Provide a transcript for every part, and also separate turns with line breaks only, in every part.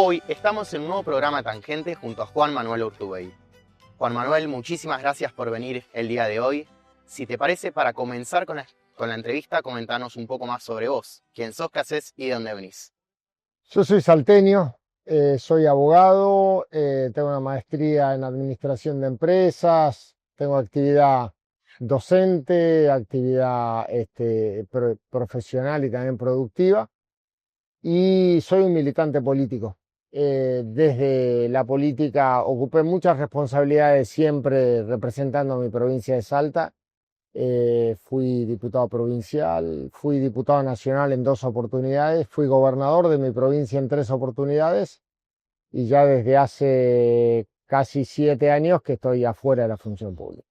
Hoy estamos en un nuevo programa Tangente junto a Juan Manuel Urtubey. Juan Manuel, muchísimas gracias por venir el día de hoy. Si te parece, para comenzar con la entrevista, comentanos un poco más sobre vos. ¿Quién sos, qué hacés y de dónde venís?
Yo soy salteño, soy abogado, tengo una maestría en administración de empresas, tengo actividad docente, actividad profesional y también productiva, y soy un militante político. Desde la política ocupé muchas responsabilidades siempre representando a mi provincia de Salta. Fui diputado provincial, fui diputado nacional en 2 oportunidades, fui gobernador de mi provincia en 3 oportunidades y ya desde hace casi 7 años que estoy afuera de la función pública.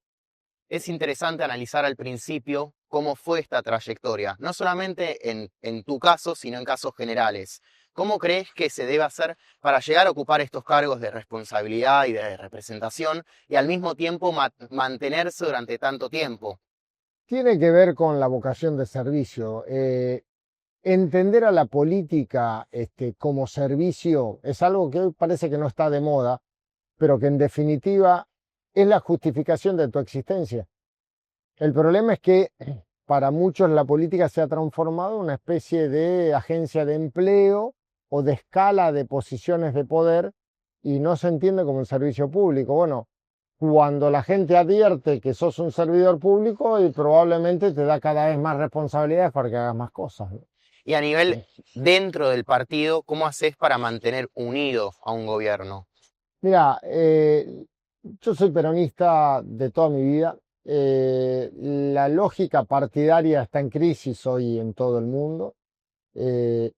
Es interesante analizar al principio cómo fue esta trayectoria, no solamente en tu caso, sino en casos generales. ¿Cómo crees que se debe hacer para llegar a ocupar estos cargos de responsabilidad y de representación y al mismo tiempo mantenerse durante tanto tiempo?
Tiene que ver con la vocación de servicio. Entender a la política como servicio es algo que hoy parece que no está de moda, pero que en definitiva es la justificación de tu existencia. El problema es que para muchos la política se ha transformado en una especie de agencia de empleo o de escala de posiciones de poder y no se entiende como un servicio público. Bueno, cuando la gente advierte que sos un servidor público y probablemente te da cada vez más responsabilidades para que hagas más cosas, ¿no?
Y a nivel dentro del partido, ¿cómo haces para mantener unido a un gobierno?
Mira, yo soy peronista de toda mi vida. La lógica partidaria está en crisis hoy en todo el mundo.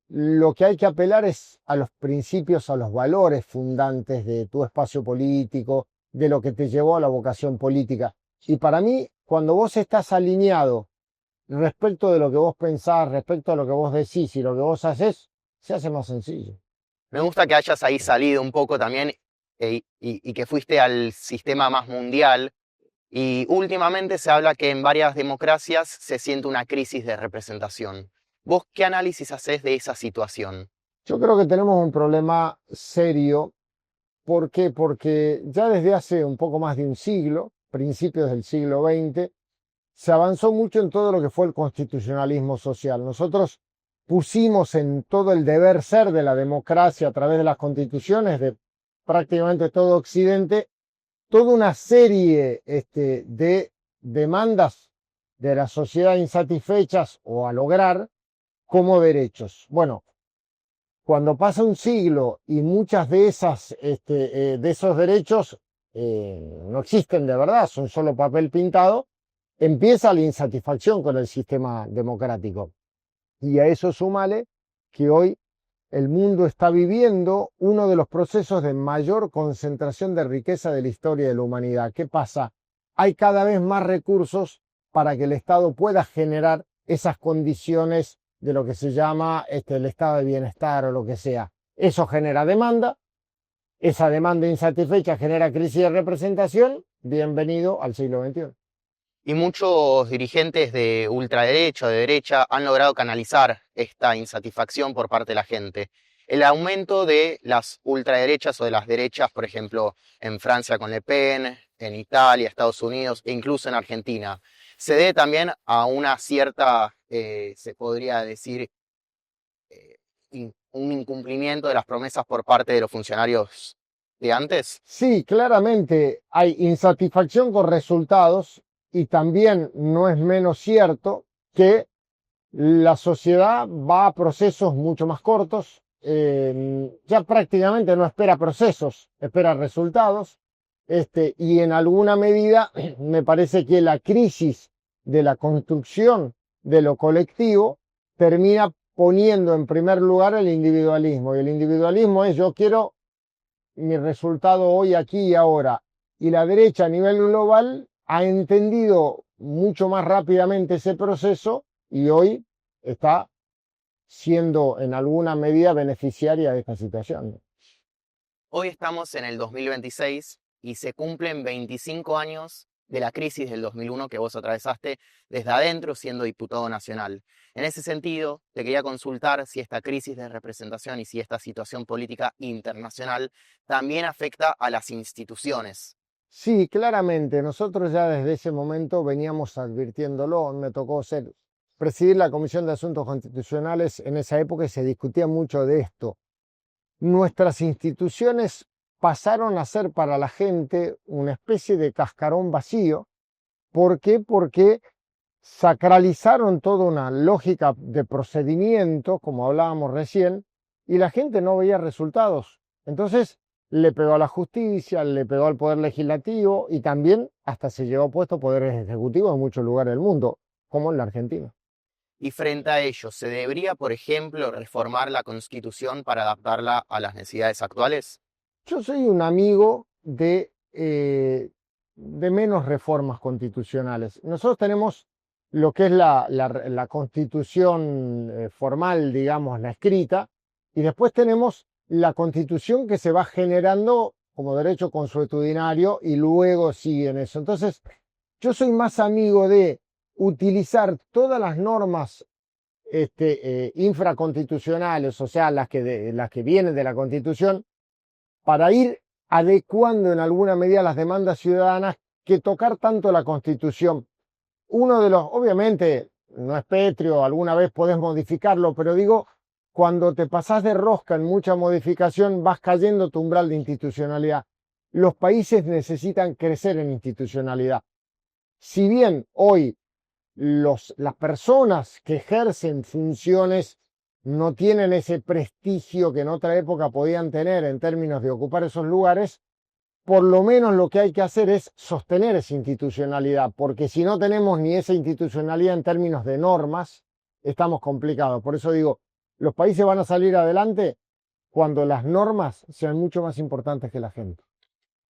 Lo que hay que apelar es a los principios, a los valores fundantes de tu espacio político, de lo que te llevó a la vocación política. Y para mí, cuando vos estás alineado respecto de lo que vos pensás, respecto a lo que vos decís y lo que vos haces, se hace más sencillo.
Me gusta que hayas ahí salido un poco también y que fuiste al sistema más mundial. Y últimamente se habla que en varias democracias se siente una crisis de representación. ¿Vos qué análisis hacés de esa situación?
Yo creo que tenemos un problema serio. ¿Por qué? Porque ya desde hace un poco más de un siglo, principios del siglo XX, se avanzó mucho en todo lo que fue el constitucionalismo social. Nosotros pusimos en todo el deber ser de la democracia a través de las constituciones de prácticamente todo Occidente, toda una serie de demandas de la sociedad insatisfechas o a lograr como derechos. Bueno, cuando pasa un siglo y muchas de de esos derechos no existen de verdad, son solo papel pintado, empieza la insatisfacción con el sistema democrático. Y a eso súmale que hoy el mundo está viviendo uno de los procesos de mayor concentración de riqueza de la historia de la humanidad. ¿Qué pasa? Hay cada vez más recursos para que el Estado pueda generar esas condiciones de lo que se llama el estado de bienestar o lo que sea. Eso genera demanda, esa demanda insatisfecha genera crisis de representación. Bienvenido al siglo XXI.
Y muchos dirigentes de ultraderecha o de derecha han logrado canalizar esta insatisfacción por parte de la gente. El aumento de las ultraderechas o de las derechas, por ejemplo, en Francia con Le Pen, en Italia, Estados Unidos e incluso en Argentina, se debe también a una cierta, se podría decir, un incumplimiento de las promesas por parte de los funcionarios de antes.
Sí, claramente hay insatisfacción con resultados y también no es menos cierto que la sociedad va a procesos mucho más cortos, ya prácticamente no espera procesos, espera resultados, y en alguna medida me parece que la crisis de la construcción de lo colectivo termina poniendo en primer lugar el individualismo, y el individualismo es yo quiero mi resultado hoy, aquí y ahora. Y la derecha a nivel global ha entendido mucho más rápidamente ese proceso y hoy está siendo en alguna medida beneficiaria de esta situación.
Hoy estamos en el 2026 y se cumplen 25 años de la crisis del 2001 que vos atravesaste desde adentro siendo diputado nacional. En ese sentido, te quería consultar si esta crisis de representación y si esta situación política internacional también afecta a las instituciones.
Sí, claramente, nosotros ya desde ese momento veníamos advirtiéndolo. Me tocó presidir la Comisión de Asuntos Constitucionales en esa época y se discutía mucho de esto. Nuestras instituciones pasaron a ser para la gente una especie de cascarón vacío. ¿Por qué? Porque sacralizaron toda una lógica de procedimiento, como hablábamos recién, y la gente no veía resultados. Entonces le pegó a la justicia, le pegó al poder legislativo y también hasta se llevó puesto poderes ejecutivos en muchos lugares del mundo, como en la Argentina.
Y frente a ello, ¿se debería, por ejemplo, reformar la Constitución para adaptarla a las necesidades actuales?
Yo soy un amigo de menos reformas constitucionales. Nosotros tenemos lo que es la constitución formal, digamos, la escrita, y después tenemos la constitución que se va generando como derecho consuetudinario y luego sigue en eso. Entonces, yo soy más amigo de utilizar todas las normas infraconstitucionales, o sea, las que vienen de la Constitución, para ir adecuando en alguna medida las demandas ciudadanas que tocar tanto la Constitución. Uno de los, obviamente, no es pétreo, alguna vez podés modificarlo, pero digo, cuando te pasás de rosca en mucha modificación, vas cayendo tu umbral de institucionalidad. Los países necesitan crecer en institucionalidad. Si bien hoy las personas que ejercen funciones no tienen ese prestigio que en otra época podían tener en términos de ocupar esos lugares, por lo menos lo que hay que hacer es sostener esa institucionalidad, porque si no tenemos ni esa institucionalidad en términos de normas, estamos complicados. Por eso digo, los países van a salir adelante cuando las normas sean mucho más importantes que la gente.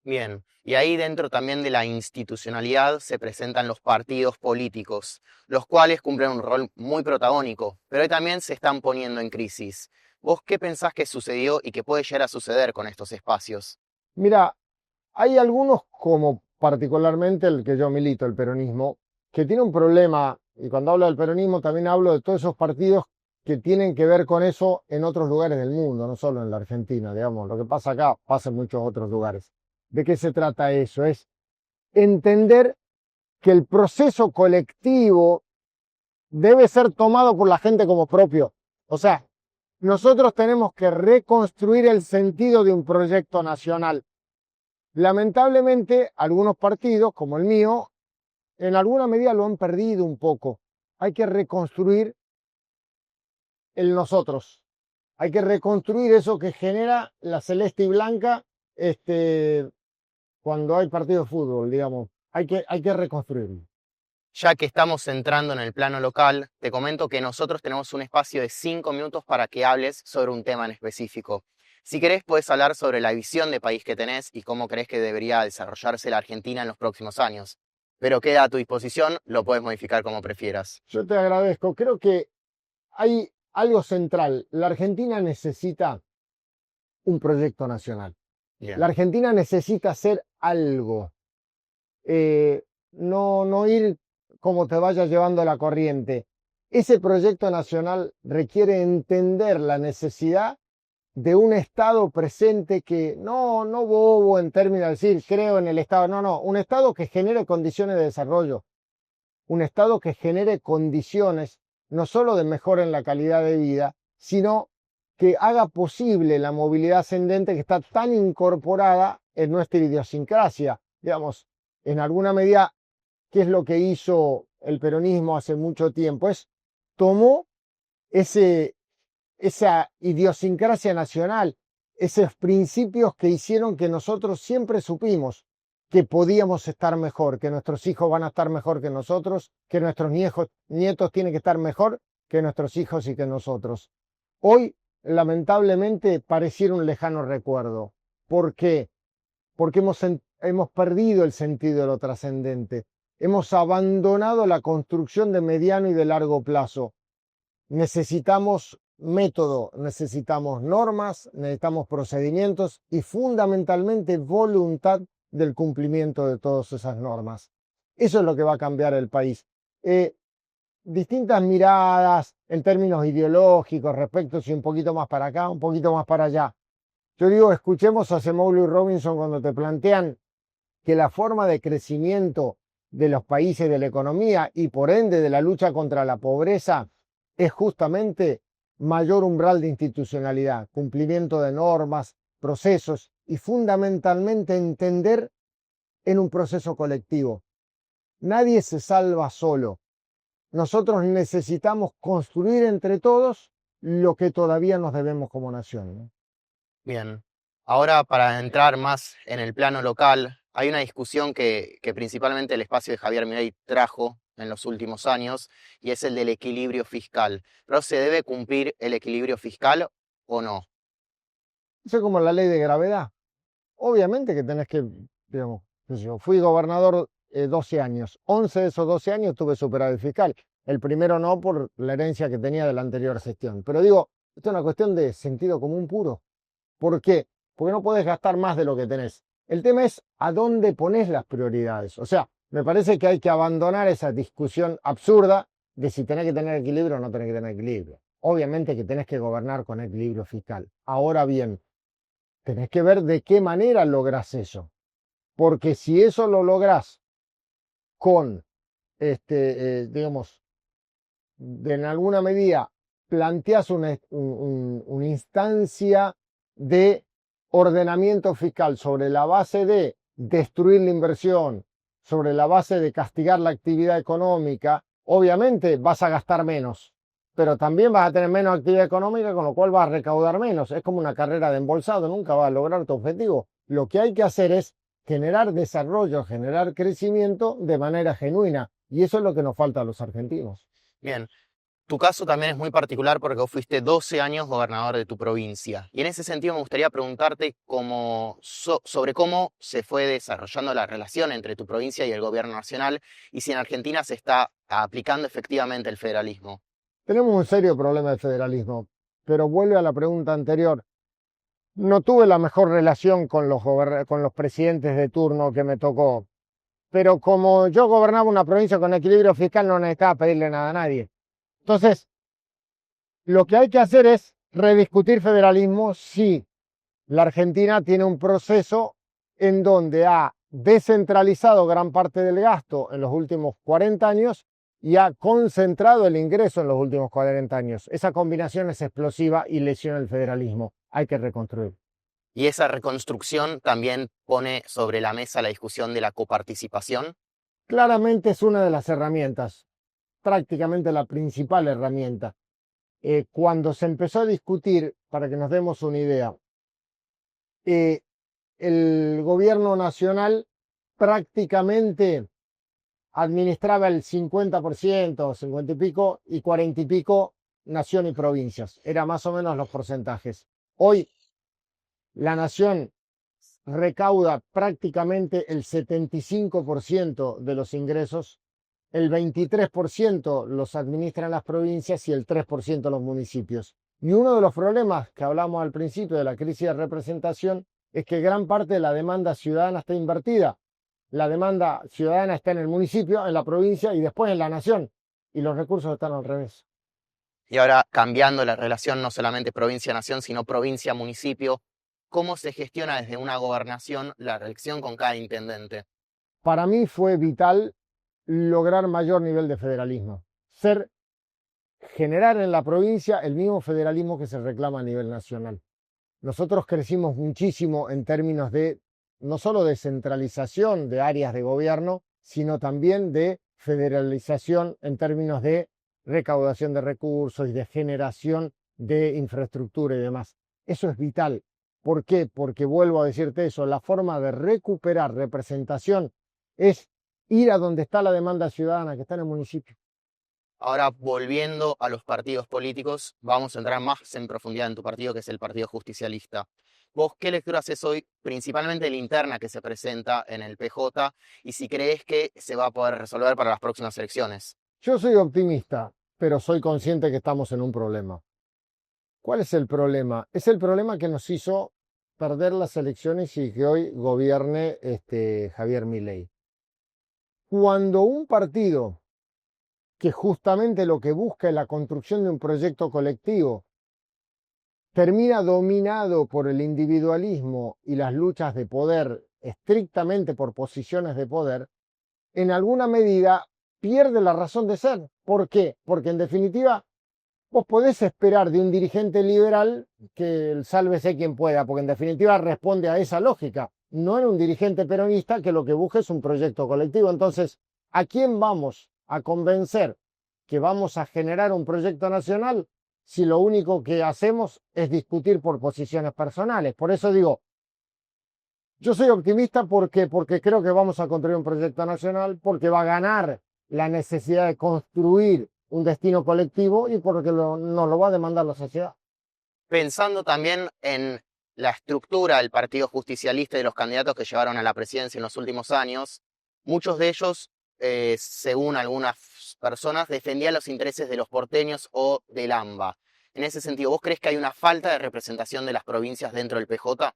Bien, y ahí dentro también de la institucionalidad se presentan los partidos políticos, los cuales cumplen un rol muy protagónico, pero hoy también se están poniendo en crisis. ¿Vos qué pensás que sucedió y que puede llegar a suceder con estos espacios?
Mira, hay algunos, como particularmente el que yo milito, el peronismo, que tiene un problema, y cuando hablo del peronismo también hablo de todos esos partidos que tienen que ver con eso en otros lugares del mundo, no solo en la Argentina, digamos. Lo que pasa acá pasa en muchos otros lugares. ¿De qué se trata eso? Es entender que el proceso colectivo debe ser tomado por la gente como propio. O sea, nosotros tenemos que reconstruir el sentido de un proyecto nacional. Lamentablemente, algunos partidos, como el mío, en alguna medida lo han perdido un poco. Hay que reconstruir el nosotros. Hay que reconstruir eso que genera la celeste y blanca cuando hay partido de fútbol, digamos. Hay que reconstruirlo.
Ya que estamos entrando en el plano local, te comento que nosotros tenemos un espacio de 5 minutos para que hables sobre un tema en específico. Si querés, puedes hablar sobre la visión de país que tenés y cómo crees que debería desarrollarse la Argentina en los próximos años. Pero queda a tu disposición, lo puedes modificar como prefieras.
Yo te agradezco. Creo que hay algo central. La Argentina necesita un proyecto nacional.
Bien.
La Argentina necesita hacer algo. No ir como te vaya llevando la corriente. Ese proyecto nacional requiere entender la necesidad de un Estado presente que no bobo en términos de decir creo en el Estado, no, un Estado que genere condiciones de desarrollo, un Estado que genere condiciones no solo de mejora en la calidad de vida, sino que haga posible la movilidad ascendente que está tan incorporada en nuestra idiosincrasia. Digamos, en alguna medida, ¿qué es lo que hizo el peronismo hace mucho tiempo? Tomó esa idiosincrasia nacional, esos principios que hicieron que nosotros siempre supimos que podíamos estar mejor, que nuestros hijos van a estar mejor que nosotros, que nuestros nietos tienen que estar mejor que nuestros hijos y que nosotros. Hoy, lamentablemente, pareciera un lejano recuerdo. ¿Por qué? Porque hemos perdido el sentido de lo trascendente. Hemos abandonado la construcción de mediano y de largo plazo. Necesitamos método, necesitamos normas, necesitamos procedimientos y fundamentalmente voluntad del cumplimiento de todas esas normas. Eso es lo que va a cambiar el país. Distintas miradas en términos ideológicos respecto si un poquito más para acá, un poquito más para allá. Yo digo, escuchemos a Acemoglu y Robinson cuando te plantean que la forma de crecimiento de los países, de la economía y por ende de la lucha contra la pobreza es justamente mayor umbral de institucionalidad, cumplimiento de normas, procesos y fundamentalmente entender en un proceso colectivo. Nadie se salva solo. Nosotros necesitamos construir entre todos lo que todavía nos debemos como nación, ¿no?
Bien, ahora para entrar más en el plano local, hay una discusión que principalmente el espacio de Javier Milei trajo en los últimos años y es el del equilibrio fiscal. ¿Pero se debe cumplir el equilibrio fiscal o no?
Eso es como la ley de gravedad. Obviamente que tenés que, digamos, yo fui gobernador 12 años, 11 de esos 12 años tuve superávit fiscal. El primero no por la herencia que tenía de la anterior gestión. Pero digo, esto es una cuestión de sentido común puro. ¿Por qué? Porque no podés gastar más de lo que tenés. El tema es a dónde pones las prioridades. O sea, me parece que hay que abandonar esa discusión absurda de si tenés que tener equilibrio o no tenés que tener equilibrio. Obviamente que tenés que gobernar con equilibrio fiscal. Ahora bien, tenés que ver de qué manera lográs eso. Porque si eso lo lográs con, digamos, en alguna medida planteas una instancia de ordenamiento fiscal sobre la base de destruir la inversión, sobre la base de castigar la actividad económica, obviamente vas a gastar menos, pero también vas a tener menos actividad económica, con lo cual vas a recaudar menos. Es como una carrera de embolsado, nunca vas a lograr tu objetivo. Lo que hay que hacer es generar desarrollo, generar crecimiento de manera genuina, y eso es lo que nos falta a los argentinos.
Bien, tu caso también es muy particular porque vos fuiste 12 años gobernador de tu provincia. Y en ese sentido me gustaría preguntarte sobre cómo se fue desarrollando la relación entre tu provincia y el gobierno nacional y si en Argentina se está aplicando efectivamente el federalismo.
Tenemos un serio problema de federalismo, pero vuelve a la pregunta anterior. No tuve la mejor relación con los presidentes de turno que me tocó, pero como yo gobernaba una provincia con equilibrio fiscal, no necesitaba pedirle nada a nadie. Entonces, lo que hay que hacer es rediscutir federalismo si la Argentina tiene un proceso en donde ha descentralizado gran parte del gasto en los últimos 40 años y ha concentrado el ingreso en los últimos 40 años. Esa combinación es explosiva y lesiona el federalismo. Hay que reconstruir.
Y esa reconstrucción también pone sobre la mesa la discusión de la coparticipación.
Claramente es una de las herramientas, prácticamente la principal herramienta. Cuando se empezó a discutir, para que nos demos una idea, el gobierno nacional prácticamente administraba el 50%, 50 y pico, y 40 y pico nación y provincias. Era más o menos los porcentajes. Hoy la nación recauda prácticamente el 75% de los ingresos, el 23% los administran las provincias y el 3% los municipios. Y uno de los problemas que hablamos al principio de la crisis de representación es que gran parte de la demanda ciudadana está invertida. La demanda ciudadana está en el municipio, en la provincia y después en la nación. Y los recursos están al revés.
Y ahora cambiando la relación no solamente provincia-nación, sino provincia-municipio, ¿cómo se gestiona desde una gobernación la elección con cada intendente?
Para mí fue vital lograr mayor nivel de federalismo. Generar en la provincia el mismo federalismo que se reclama a nivel nacional. Nosotros crecimos muchísimo en términos de no solo descentralización de áreas de gobierno, sino también de federalización en términos de recaudación de recursos y de generación de infraestructura y demás. Eso es vital. ¿Por qué? Porque vuelvo a decirte eso, la forma de recuperar representación es ir a donde está la demanda ciudadana, que está en el municipio.
Ahora, volviendo a los partidos políticos, vamos a entrar más en profundidad en tu partido, que es el Partido Justicialista. ¿Vos qué lectura haces hoy, principalmente la interna que se presenta en el PJ, y si crees que se va a poder resolver para las próximas elecciones?
Yo soy optimista, pero soy consciente que estamos en un problema. ¿Cuál es el problema? Es el problema que nos hizo perder las elecciones y que hoy gobierne Javier Milei. Cuando un partido que justamente lo que busca es la construcción de un proyecto colectivo termina dominado por el individualismo y las luchas de poder estrictamente por posiciones de poder, en alguna medida pierde la razón de ser. ¿Por qué? Porque en definitiva vos podés esperar de un dirigente liberal que el sálvese quien pueda, porque en definitiva responde a esa lógica, no en un dirigente peronista que lo que busca es un proyecto colectivo. Entonces, ¿a quién vamos a convencer que vamos a generar un proyecto nacional si lo único que hacemos es discutir por posiciones personales? Por eso digo, yo soy optimista porque creo que vamos a construir un proyecto nacional, porque va a ganar la necesidad de construir un destino colectivo y porque nos lo va a demandar la sociedad.
Pensando también en la estructura del Partido Justicialista y de los candidatos que llevaron a la presidencia en los últimos años, muchos de ellos, según algunas personas, defendían los intereses de los porteños o del AMBA. En ese sentido, ¿vos crees que hay una falta de representación de las provincias dentro del PJ?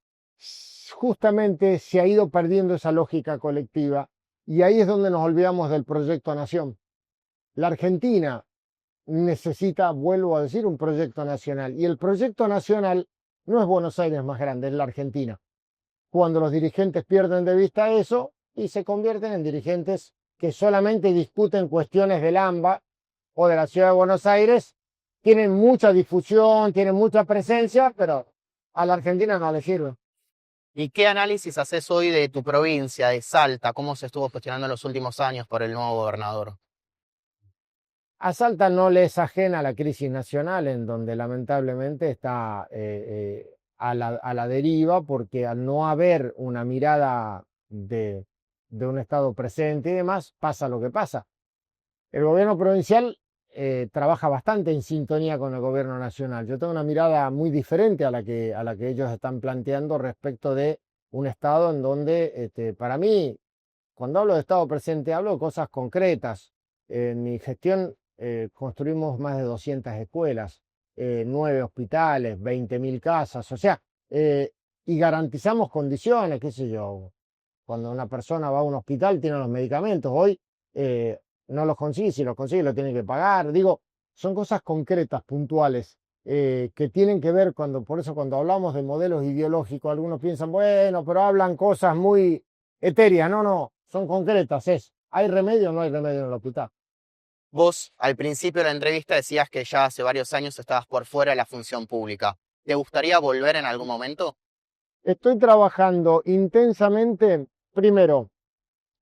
Justamente se ha ido perdiendo esa lógica colectiva y ahí es donde nos olvidamos del proyecto nación. La Argentina necesita, vuelvo a decir, un proyecto nacional y el proyecto nacional no es Buenos Aires más grande, es la Argentina. Cuando los dirigentes pierden de vista eso y se convierten en dirigentes que solamente discuten cuestiones del AMBA o de la ciudad de Buenos Aires, tienen mucha difusión, tienen mucha presencia, pero a la Argentina no le sirve.
¿Y qué análisis haces hoy de tu provincia, de Salta? ¿Cómo se estuvo gestionando en los últimos años por el nuevo gobernador?
A Salta no le es ajena la crisis nacional, en donde lamentablemente está a la deriva, porque al no haber una mirada de un Estado presente y demás, pasa lo que pasa. El gobierno provincial trabaja bastante en sintonía con el gobierno nacional. Yo tengo una mirada muy diferente a la que ellos están planteando respecto de un Estado en donde, para mí, cuando hablo de Estado presente, hablo de cosas concretas. En mi gestión construimos más de 200 escuelas, 9 hospitales, 20.000 casas, o sea, y garantizamos condiciones, qué sé yo. Cuando una persona va a un hospital tiene los medicamentos. Hoy no los consigue, si los consigue lo tiene que pagar. Digo, son cosas concretas, puntuales, que tienen que ver por eso cuando hablamos de modelos ideológicos, algunos piensan, bueno, pero hablan cosas muy etéreas. No, no, son concretas, ¿hay remedio o no hay remedio en el hospital?
Vos, al principio de la entrevista, decías que ya hace varios años estabas por fuera de la función pública. ¿Te gustaría volver en algún momento?
Estoy trabajando intensamente, primero,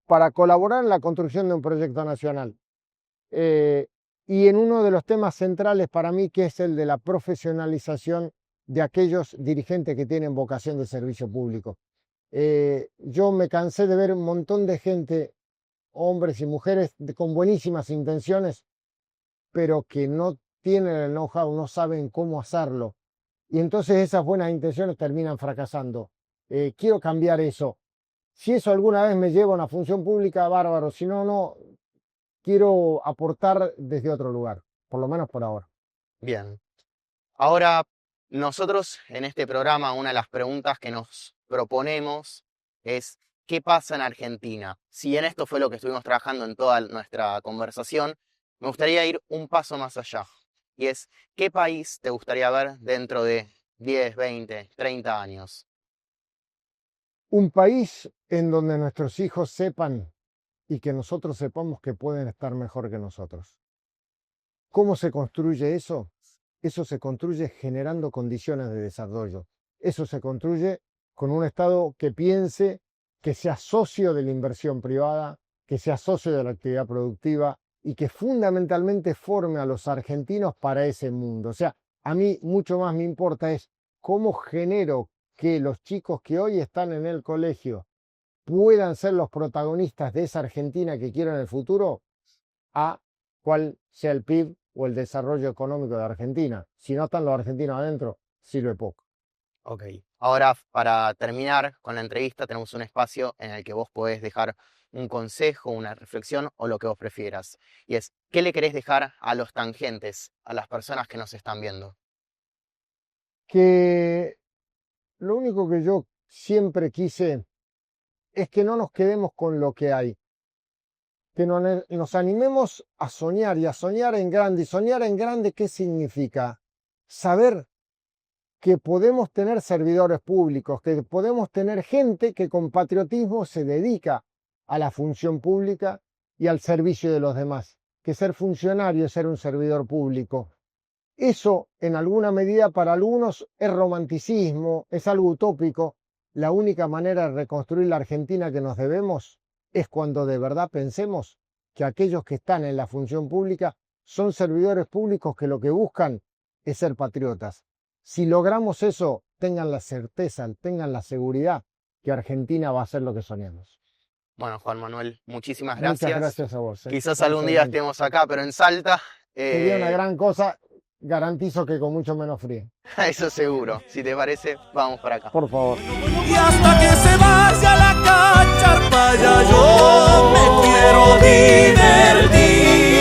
para colaborar en la construcción de un proyecto nacional. eh, y en uno de los temas centrales para mí, que es el de la profesionalización de aquellos dirigentes que tienen vocación de servicio público. Yo me cansé de ver un montón de gente, hombres y mujeres, con buenísimas intenciones, pero que no tienen el know-how, no saben cómo hacerlo. Y entonces esas buenas intenciones terminan fracasando. Quiero cambiar eso. Si eso alguna vez me lleva a una función pública, bárbaro. Si no, no, quiero aportar desde otro lugar, por lo menos por ahora.
Bien. Ahora, nosotros en este programa, una de las preguntas que nos proponemos es, ¿qué pasa en Argentina? Si bien esto fue lo que estuvimos trabajando en toda nuestra conversación, me gustaría ir un paso más allá. Y es, ¿qué país te gustaría ver dentro de 10, 20, 30 años?
Un país en donde nuestros hijos sepan y que nosotros sepamos que pueden estar mejor que nosotros. ¿Cómo se construye eso? Eso se construye generando condiciones de desarrollo. Eso se construye con un Estado que piense, que sea socio de la inversión privada, que sea socio de la actividad productiva y que fundamentalmente forme a los argentinos para ese mundo. O sea, a mí mucho más me importa es cómo genero que los chicos que hoy están en el colegio puedan ser los protagonistas de esa Argentina que quiero en el futuro, a cuál sea el PIB o el desarrollo económico de Argentina. Si no están los argentinos adentro, sirve poco.
Ok. Ahora, para terminar con la entrevista, tenemos un espacio en el que vos podés dejar un consejo, una reflexión o lo que vos prefieras. Y es, ¿qué le querés dejar a los tangentes, a las personas que nos están viendo?
Que lo único que yo siempre quise es que no nos quedemos con lo que hay, que nos animemos a soñar y a soñar en grande. ¿Y soñar en grande qué significa? Saber que podemos tener servidores públicos, que podemos tener gente que con patriotismo se dedica a la función pública y al servicio de los demás, que ser funcionario es ser un servidor público. Eso, en alguna medida, para algunos es romanticismo, es algo utópico. La única manera de reconstruir la Argentina que nos debemos es cuando de verdad pensemos que aquellos que están en la función pública son servidores públicos que lo que buscan es ser patriotas. Si logramos eso, tengan la certeza, tengan la seguridad que Argentina va a ser lo que soñamos.
Bueno, Juan Manuel, muchísimas
Muchas
gracias.
gracias a vos.
Quizás algún día estemos acá, pero en Salta.
Sería una gran cosa, garantizo que con mucho menos frío.
Eso seguro. Si te parece, vamos para acá.
Por favor.
Y hasta que se vaya la cacharpaya yo me quiero divertir.